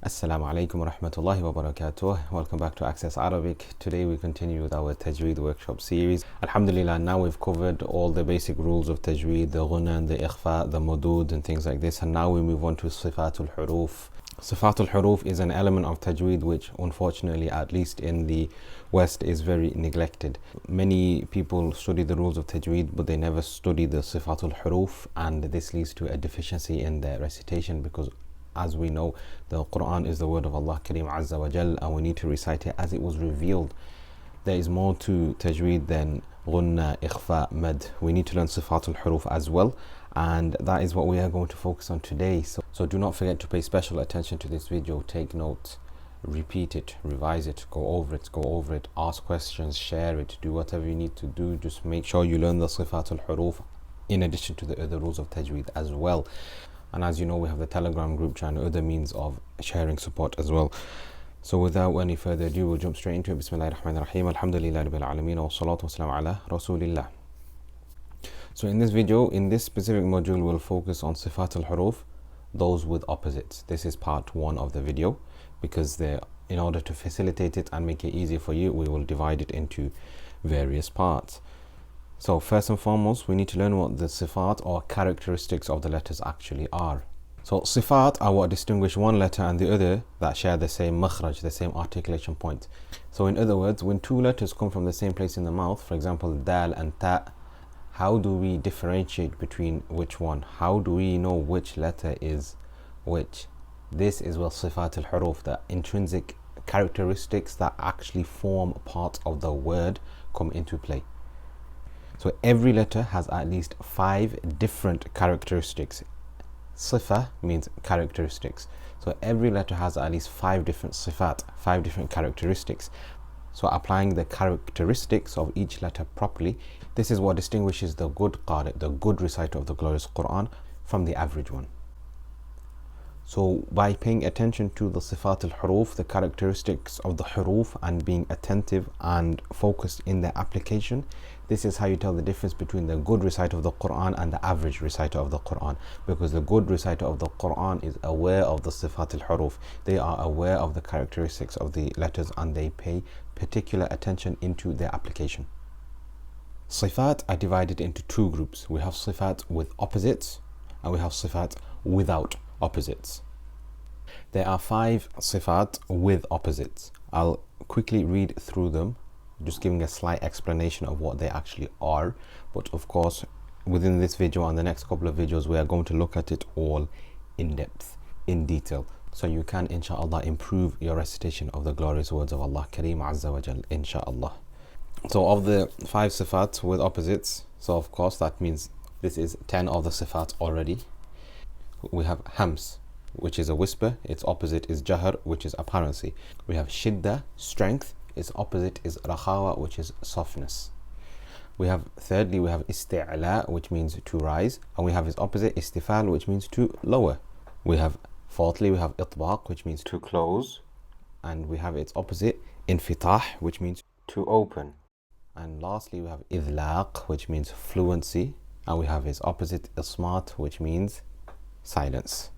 Assalamu alaikum wa rahmatullahi wa barakatuh. Welcome back to Access Arabic. Today we continue with our Tajweed workshop series. Alhamdulillah, now we've covered all the basic rules of Tajweed, the ghunna and the ikhfa, the mudud and things like this. And now we move on to Sifatul Huruf. Sifatul Huruf is an element of Tajweed which unfortunately, at least in the West, is very neglected. Many people study the rules of Tajweed but they never study the Sifatul Huruf, and this leads to a deficiency in their recitation because, as we know, the Quran is the word of Allah Kareem Azza wa Jal, and we need to recite it as it was revealed. There is more to Tajweed than ghunna, ikhfa, mad. We need to learn Sifatul Huruf as well, and that is what we are going to focus on today. So do not forget to pay special attention to this video. Take notes, repeat it, revise it, go over it, ask questions, share it, do whatever you need to do. Just make sure you learn the Sifatul Huruf in addition to the other rules of Tajweed as well. And as you know, we have the Telegram group chat and other means of sharing support as well. So without any further ado, we'll jump straight into it. Bismillahir Rahmanir Rahim. Alhamdulillah Rabbil Alameen wa salatu wa salam ala Rasulillah. So in this video, in this specific module, we'll focus on Sifatul Huruf, those with opposites. This is part one of the video because in order to facilitate it and make it easier for you, we will divide it into various parts. So first and foremost, we need to learn what the sifat or characteristics of the letters actually are. So sifat are what distinguish one letter and the other that share the same makhraj, the same articulation point. So in other words, when two letters come from the same place in the mouth, for example dal and ta, how do we differentiate between which one? How do we know which letter is which? This is what sifat al-huruf, the intrinsic characteristics that actually form part of the word, come into play. So every letter has at least 5 different characteristics. Sifa means characteristics. So every letter has at least 5 different sifat, 5 different characteristics. So applying the characteristics of each letter properly, this is what distinguishes the good qari, the good reciter of the Glorious Qur'an, from the average one. So by paying attention to the Sifat al-Huruf, the characteristics of the huruf, and being attentive and focused in their application, this is how you tell the difference between the good reciter of the Quran and the average reciter of the Quran. Because the good reciter of the Quran is aware of the Sifat al-Huruf. They are aware of the characteristics of the letters and they pay particular attention into their application. Sifat are divided into 2 groups. We have Sifat with opposites and we have Sifat without opposites. There are 5 sifat with opposites. I'll quickly read through them, just giving a slight explanation of what they actually are. But of course, within this video and the next couple of videos, we are going to look at it all in depth, in detail, so you can inshallah improve your recitation of the glorious words of Allah Kareem Azza wa Jal, inshallah. So of the 5 sifat with opposites, so of course that means this is 10 of the sifat already. We have hams, which is a whisper. Its opposite is jahr, which is apparency. We have shidda, strength. Its opposite is rakhawa, which is softness. Thirdly, we have isti'la, which means to rise, and we have its opposite istifal, which means to lower. Fourthly, we have itbaq, which means to close, and we have its opposite infitah, which means to open. And lastly, we have idlaq, which means fluency, and we have its opposite ismat, which means silence.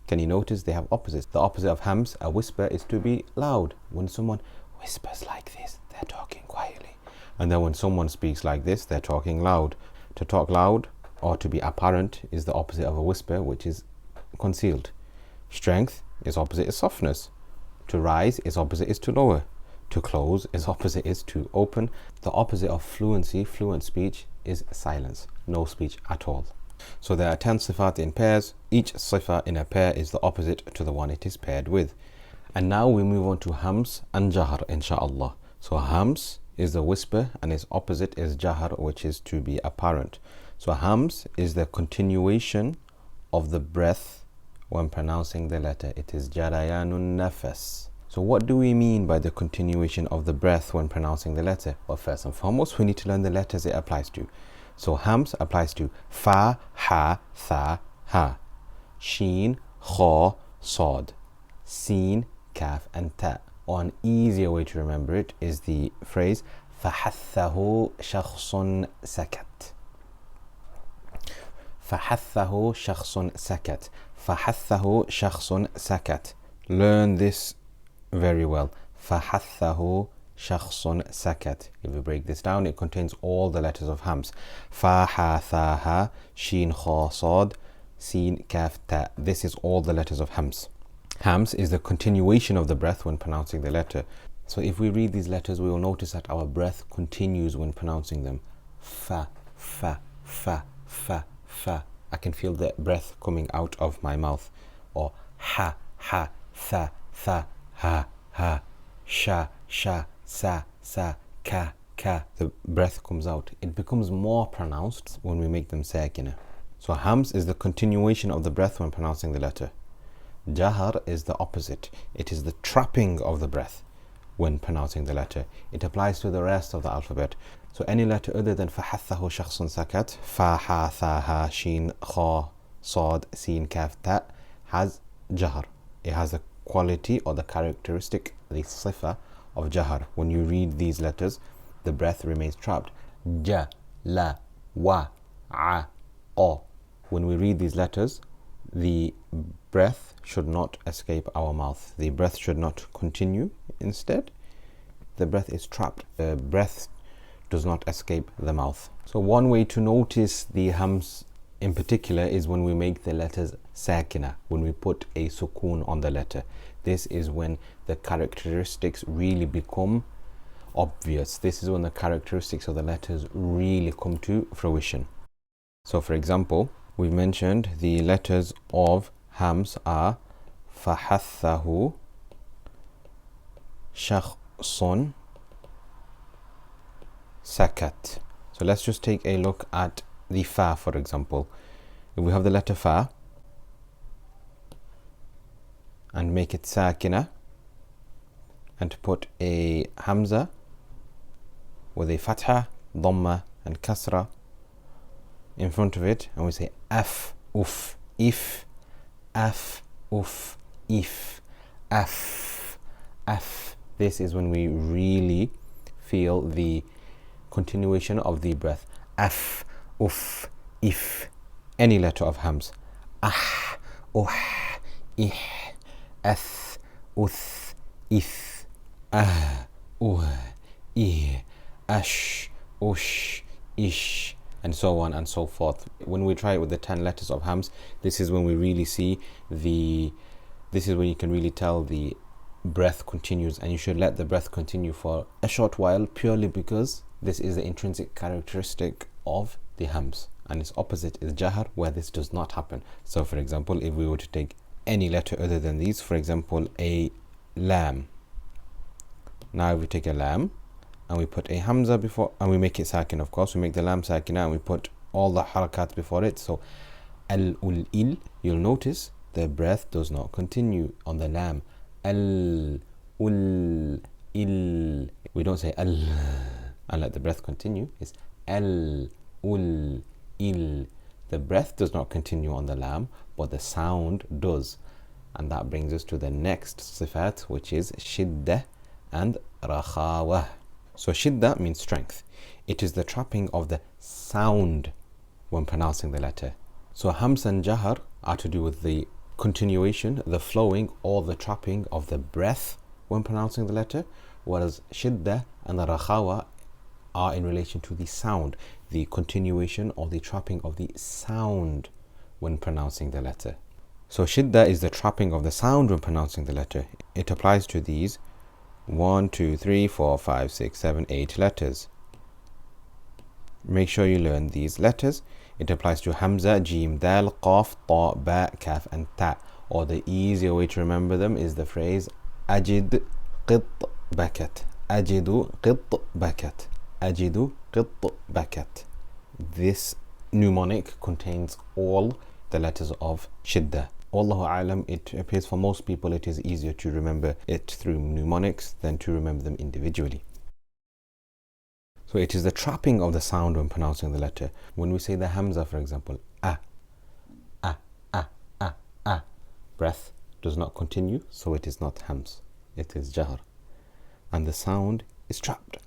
Can you notice they have opposites? The opposite of hams, a whisper, is to be loud. When someone whispers like this, they're talking quietly. And then when someone speaks like this, they're talking loud. To talk loud or to be apparent is the opposite of a whisper, which is concealed. Strength is opposite is softness. To rise is opposite is to lower. To close is opposite is to open. The opposite of fluency, fluent speech, is silence, no speech at all. So there are 10 sifat in pairs. Each sifa in a pair is the opposite to the one it is paired with. And now we move on to hams and jahr, inshallah. So hams is the whisper and its opposite is jahr, which is to be apparent. So hams is the continuation of the breath when pronouncing the letter. It is jarayanun nafas. So what do we mean by the continuation of the breath when pronouncing the letter? Well, first and foremost, we need to learn the letters it applies to. So hams applies to fa, ha, tha, ha, sheen, kha, sad, sin, kaf, and ta. Or an easier way to remember it is the phrase فَحَثَّهُ شَخْصٌ سَكَتْ. فَحَثَّهُ شَخْصٌ سَكَتْ. فَحَثَّهُ شَخْصٌ سَكَتْ. Learn this very well. فحثه شخص سكت. If we break this down, it contains all the letters of hams. فا ح ثا ها شين خا صاد سين كاف تا. This is all the letters of hams. Hams is the continuation of the breath when pronouncing the letter. So if we read these letters, we will notice that our breath continues when pronouncing them. Fa, fa, fa, fa, fa. I can feel the breath coming out of my mouth. Or ha, ha, tha, tha, ha, ha, sha, sha, sa, sa, ka, ka. The breath comes out. It becomes more pronounced when we make them sakina. So hams is the continuation of the breath when pronouncing the letter. Jahr is the opposite. It is the trapping of the breath when pronouncing the letter. It applies to the rest of the alphabet. So any letter other than فحثه شخص سكت, fa, ha, tha, ha, shin, kha, صاد, sin, kaf, ta has jahr. It has the quality or the characteristic, the sifa of jahr. When you read these letters, the breath remains trapped. Ja, la, wa, a, o. When we read these letters, the breath should not escape our mouth. The breath should not continue. Instead, the breath is trapped. The breath does not escape the mouth. So one way to notice the hams in particular is when we make the letters sakina, when we put a sukoon on the letter. This is when the characteristics really become obvious. This is when the characteristics of the letters really come to fruition. So for example, we've mentioned the letters of hams are فحثه شخص سكت. So let's just take a look at the fa, for example. If we have the letter fa and make it sakina and put a hamza with a fatha, dhamma and kasra in front of it, and we say af, uf, if, af, uf, if, af, af. This is when we really feel the continuation of the breath. Af, uf, if. Any letter of hams. Ah, ih, ath, uth, if, ih, ash, ush, ish, and so on and so forth. When we try it with the 10 letters of hams, this is when we really see this is when you can really tell the breath continues, and you should let the breath continue for a short while, purely because this is the intrinsic characteristic of the hams, and its opposite is jahr, where this does not happen. So for example, if we were to take any letter other than these, for example a lam. Now if we take a lam and we put a hamza before, and we make it sakin, of course, we make the lam sakina and we put all the harakat before it. So al ul il, you'll notice the breath does not continue on the lam. Al ul il, we don't say al and let the breath continue. It's al ul il. The breath does not continue on the lam, but the sound does. And that brings us to the next sifat, which is shiddah and rakhawah. So shiddah means strength. It is the trapping of the sound when pronouncing the letter. So hams and jahr are to do with the continuation, the flowing, or the trapping of the breath when pronouncing the letter, whereas shiddah and the rakhawa are in relation to the sound, the continuation or the trapping of the sound when pronouncing the letter. So shiddah is the trapping of the sound when pronouncing the letter. It applies to these 1, 2, 3, 4, 5, 6, 7, 8 letters. Make sure you learn these letters. It applies to hamza, jim, dal, qaf, ta, ba, kaf and ta. Or the easier way to remember them is the phrase ajid qit bakat. Ajidu qit bakat. Ajidu qit bakat. This mnemonic contains all the letters of shiddah. Allahu alam, it appears for most people it is easier to remember it through mnemonics than to remember them individually. So it is the trapping of the sound when pronouncing the letter. When we say the hamza, for example, breath does not continue, so it is not hams, it is jahr. And the sound is trapped.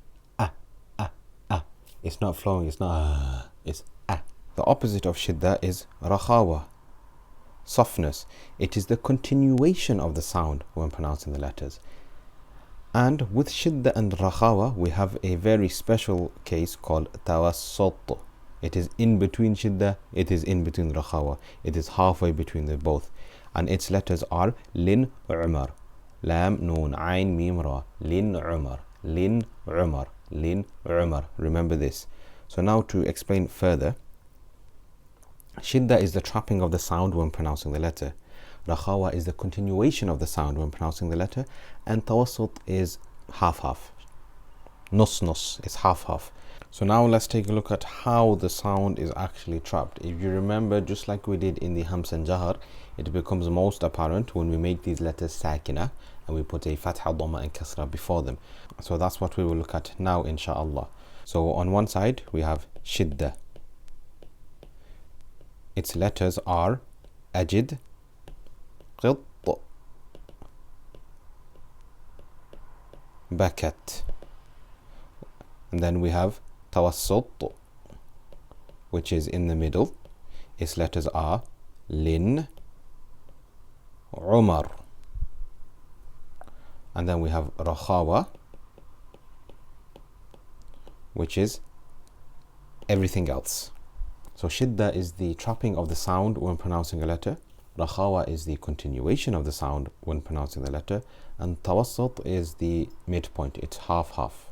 It's not flowing, it's not it's. The opposite of shiddah is rakhawa. softness. It is the continuation of the sound when pronouncing the letters. And with shidda and rakhawa, we have a very special case called tawassut. It is in between shidda, it is in between rakhawa. It is halfway between the both. And its letters are lin umar. Lam, noon, ayn, mim, ra. Lin umar. Lin umar. Lin umar. Remember this. So now to explain further. Shidda is the trapping of the sound when pronouncing the letter. Rakhawa is the continuation of the sound when pronouncing the letter, and tawassut is half-half. Nus is half-half. So now let's take a look at how the sound is actually trapped. If you remember, just like we did in the Hams and Jahr, it becomes most apparent when we make these letters sakina and we put a fatha, dhamma and kasra before them. So that's what we will look at now, inshallah. So on one side we have shidda. Its letters are ajid, qit, bakat. And then we have tawassut, which is in the middle. Its letters are lin, umar. And then we have rakhawa, which is everything else. So shidda is the trapping of the sound when pronouncing a letter. Rakhawa is the continuation of the sound when pronouncing the letter. And tawassut is the midpoint. It's half-half.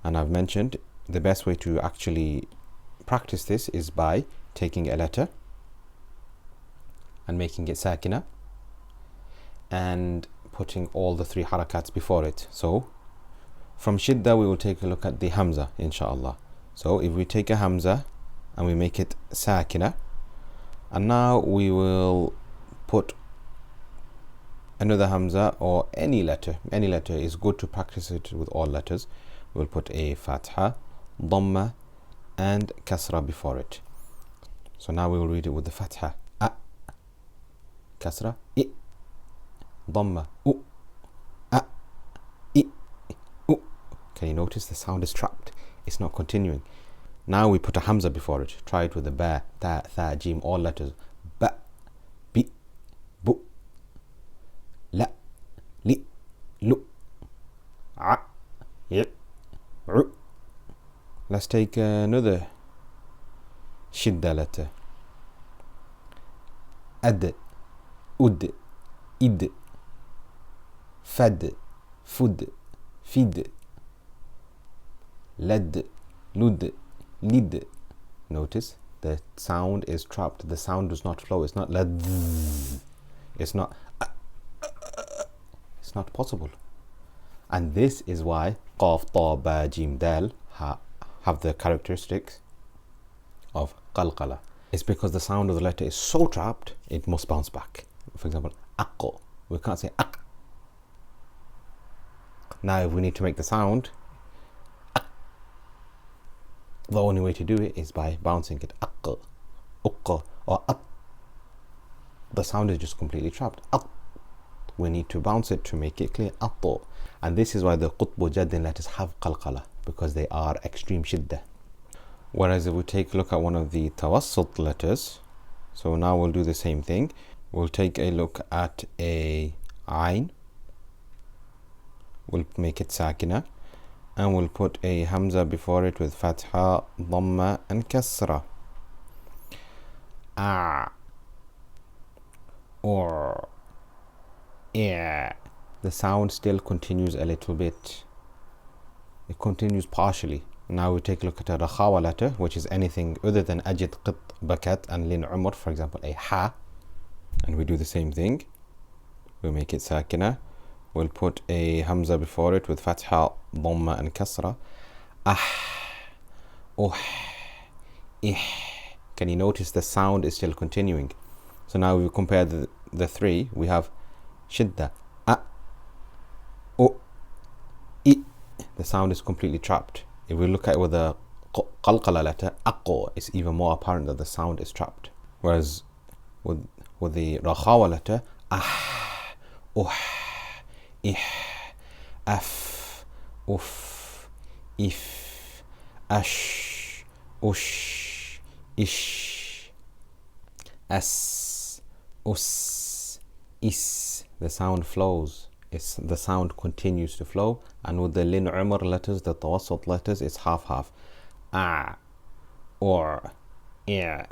And I've mentioned the best way to actually practice this is by taking a letter and making it sakina and putting all the three harakats before it. So from shidda we will take a look at the hamza, inshallah. So if we take a hamza and we make it sakina, and now we will put another hamza or any letter is good to practice it with all letters. We'll put a fatha, dhamma and kasra before it. So now we will read it with the fatha, a, kasra, I, dhamma, u, a, I, u. Can you notice the sound is trapped? It's not continuing. Now we put a hamza before it. Try it with the ba, ta, tha, jim, all letters. Ba, bi, bu, la, li, lu, a, y, ru. Let's take another shidda letter. Ad, ud, id, fad, fud, fid, lad, lud, lid. Notice the sound is trapped. The sound does not flow. It's not lad. It's not. It's not possible. And this is why qaf, ta, ba, jim, dal have the characteristics of qalqala. It's because the sound of the letter is so trapped, it must bounce back. For example, aqo. We can't say aq. Now if we need to make the sound, the only way to do it is by bouncing it. Aq, uq, or aq. The sound is just completely trapped. Aq. We need to bounce it to make it clear. Aq. And this is why the qutb jaddin letters have qalqala, because they are extreme shiddah. Whereas if we take a look at one of the tawassut letters, so now we'll do the same thing. We'll take a look at a ayn. We'll make it sakina. And we'll put a hamza before it with fatha, dhamma and kasra. A, or, yeah. The sound still continues a little bit. It continues partially. Now we take a look at a rakhawa letter, which is anything other than ajid, qit, bakat and lin umar. For example, a ha. And we do the same thing. We'll make it sakina. We'll put a hamza before it with fatha, dhamma and kasra. Ih. Can you notice the sound is still continuing? So now we compare the three. We have shidda, a, o, I. The sound is completely trapped. If we look at it with the qalqala letter, aqo, it's even more apparent that the sound is trapped. Whereas with the rakhawa letter, ih, af, uf, if, ash, ush, ish. as, us, is. The sound flows. The sound continues to flow. And with the lin umar letters, the tawassut letters, it's half-half. A, or, I,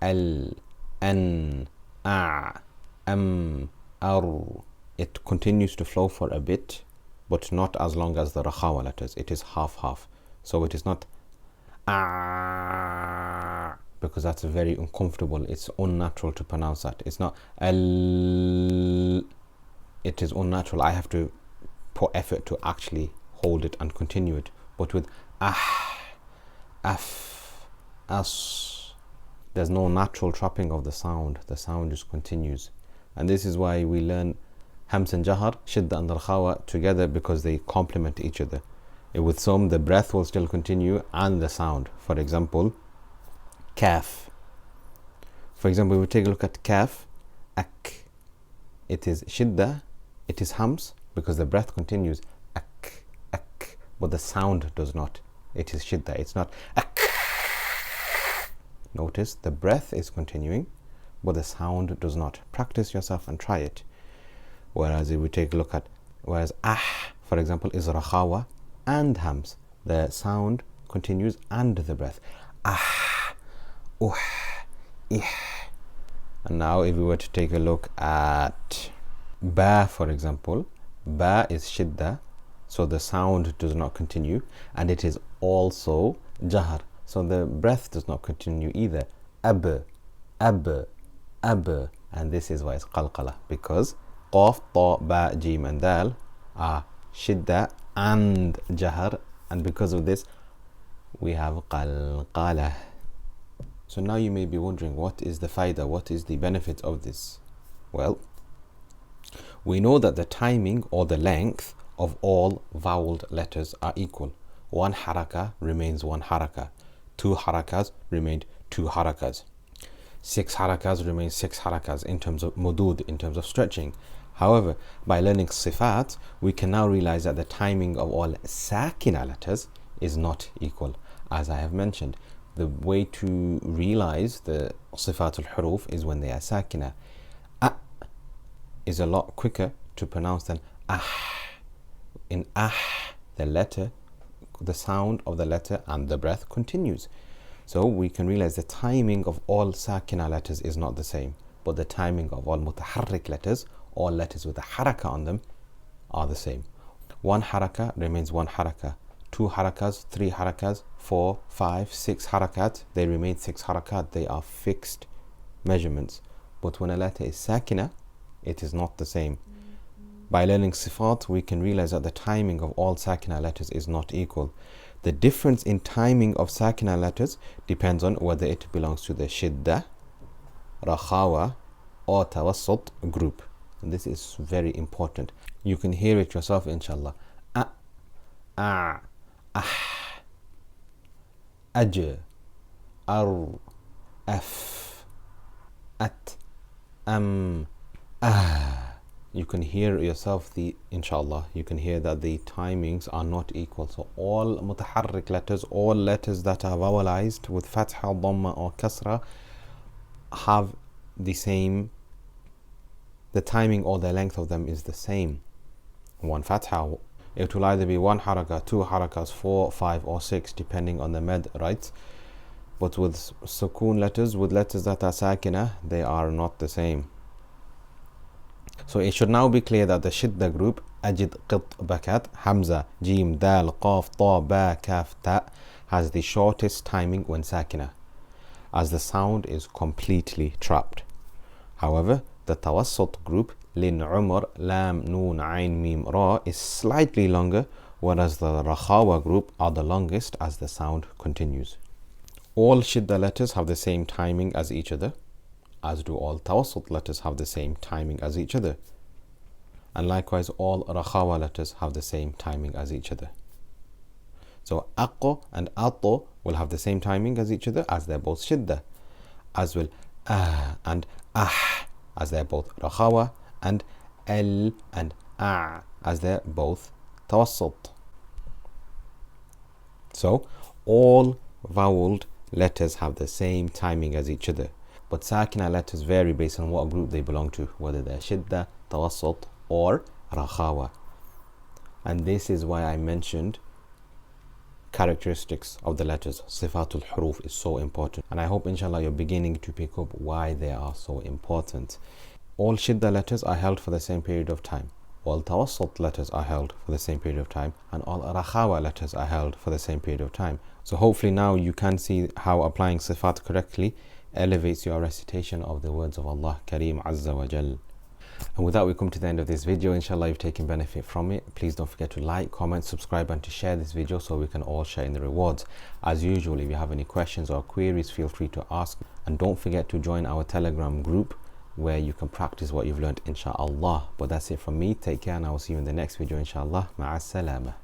al, an, a, ar. It continues to flow for a bit, but not as long as the rakhawa letters. It is half-half. So it is not a, because that's very uncomfortable. It's unnatural to pronounce that. It's not al. It is unnatural. I have to put effort to actually hold it and continue it. But with ah, af, as, there's no natural trapping of the sound. The sound just continues. And this is why we learn hams and jahr, shidda and rakhawa together, because they complement each other. With some, the breath will still continue and the sound. For example, kaf. For example, we take a look at kaf, ak. It is shidda, it is hams, because the breath continues, ak, ak, but the sound does not. It is shidda, it's not ak. Notice the breath is continuing, but the sound does not. Practice yourself and try it. Whereas if we take a look at, for example, is rakhawa and hams. The sound continues and the breath. Ah, ih. And now if we were to take a look at ba, for example, ba is shidda, so the sound does not continue, and it is also jahr, so the breath does not continue either. Ab, ab, ab, and this is why it's qalqala, because qaf, ta, ba, jim and dal are shidda and jahr, and because of this we have qalqala. So now you may be wondering, what is the faida, what is the benefit of this? Well, we know that the timing or the length of all voweled letters are equal. One haraka remains one haraka. Two harakas remain two harakas. Six harakas remain six harakas in terms of mudud, in terms of stretching. However, by learning sifat, we can now realize that the timing of all sakina letters is not equal. As I have mentioned, the way to realize the sifat al-huruf is when they are sakina. A is a lot quicker to pronounce than ah. In ah, the sound of the letter and the breath continues. So we can realize the timing of all sakina letters is not the same, but the timing of all mutaharrik letters, all letters with a haraka on them, are the same. One haraka remains one haraka. Two harakas, three harakas, 4, 5, 6 harakat, they remain 6 harakat. They are fixed measurements. But when a letter is sakina, it is not the same. By learning sifat, we can realize that the timing of all sakina letters is not equal. The difference in timing of sakina letters depends on whether it belongs to the shidda, rakhawa, or tawassut group. And this is very important. You can hear it yourself, inshallah. A, ah, aj, ar, af, at, You can hear yourself inshallah, you can hear that the timings are not equal. So all mutaharrik letters, all letters that are vowelized with fatha, dhamma or kasra have the timing or the length of them is the same. One fatha, it will either be one haraka, two harakas, 4, 5 or 6 depending on the med, right? But with sukoon letters, with letters that are sakina, they are not the same. So it should now be clear that the shidda group, ajid, qit, bakat, hamza, jim, dal, qaf, ta, ba, kaf, ta, has the shortest timing when sakina, as the sound is completely trapped. However, the tawassut group, lin, umar, lam, noon, ain, mim, ra, is slightly longer, whereas the rakhawa group are the longest as the sound continues. All shidda letters have the same timing as each other, as do all tawassut letters have the same timing as each other. And likewise, all rakhawa letters have the same timing as each other. So aqo and ato will have the same timing as each other, as they're both shidda, as will and as they're both rakhawa, and el and as they're both tawassut. So all voweled letters have the same timing as each other. But sakina letters vary based on what group they belong to, whether they're shidda, tawassut, or rakhawa. And this is why I mentioned characteristics of the letters. Sifatul huruf is so important, and I hope inshallah you're beginning to pick up why they are so important. All shidda letters are held for the same period of time. All tawassut letters are held for the same period of time, and all rakhawa letters are held for the same period of time. So hopefully now you can see how applying sifat correctly elevates your recitation of the words of Allah Kareem Azza wa Jal. And with that, we come to the end of this video. Inshallah you've taken benefit from it. Please don't forget to like, comment, subscribe, and to share this video so we can all share in the rewards. As usual, if you have any questions or queries, feel free to ask, and don't forget to join our Telegram group where you can practice what you've learned, inshallah. But that's it from me. Take care, and I will see you in the next video, inshallah. Ma'as salama.